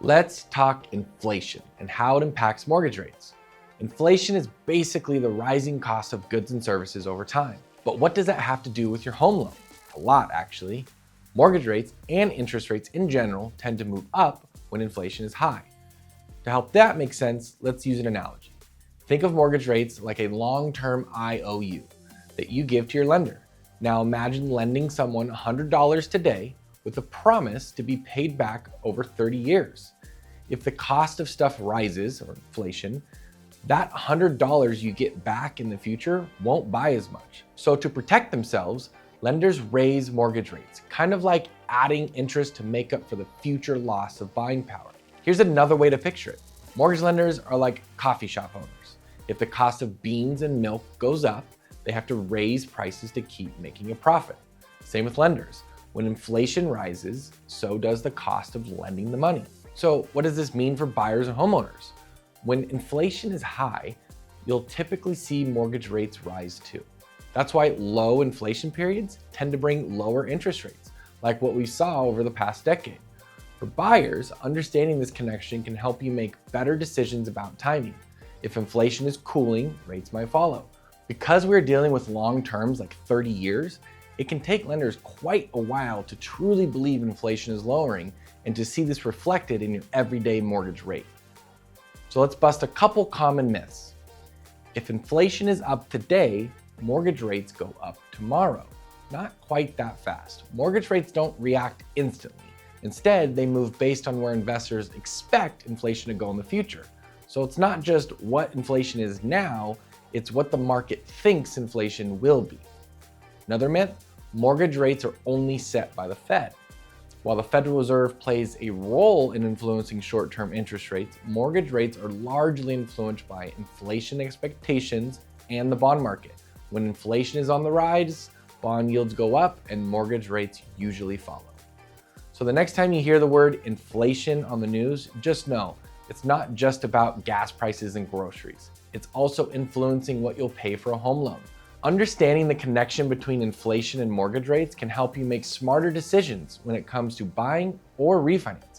Let's talk inflation and how it impacts mortgage rates. Inflation is basically the rising cost of goods and services over time. But what does that have to do with your home loan? A lot, actually. Mortgage rates and interest rates in general tend to move up when inflation is high. To help that make sense, let's use an analogy. Think of mortgage rates like a long-term IOU that you give to your lender. Now imagine lending someone $100 today with a promise to be paid back over 30 years. If the cost of stuff rises, or inflation, that $100 you get back in the future won't buy as much. So to protect themselves, lenders raise mortgage rates, kind of like adding interest to make up for the future loss of buying power. Here's another way to picture it. Mortgage lenders are like coffee shop owners. If the cost of beans and milk goes up, they have to raise prices to keep making a profit. Same with lenders. When inflation rises, so does the cost of lending the money. So what does this mean for buyers and homeowners? When inflation is high, you'll typically see mortgage rates rise too. That's why low inflation periods tend to bring lower interest rates, like what we saw over the past decade. For buyers, understanding this connection can help you make better decisions about timing. If inflation is cooling, rates might follow. Because we're dealing with long terms like 30 years, it can take lenders quite a while to truly believe inflation is lowering and to see this reflected in your everyday mortgage rate. So let's bust a couple common myths. If inflation is up today, mortgage rates go up tomorrow. Not quite that fast. Mortgage rates don't react instantly. Instead, they move based on where investors expect inflation to go in the future. So it's not just what inflation is now, it's what the market thinks inflation will be. Another myth, mortgage rates are only set by the Fed. While the Federal Reserve plays a role in influencing short-term interest rates, mortgage rates are largely influenced by inflation expectations and the bond market. When inflation is on the rise, bond yields go up and mortgage rates usually follow. So the next time you hear the word inflation on the news, just know it's not just about gas prices and groceries. It's also influencing what you'll pay for a home loan. Understanding the connection between inflation and mortgage rates can help you make smarter decisions when it comes to buying or refinancing.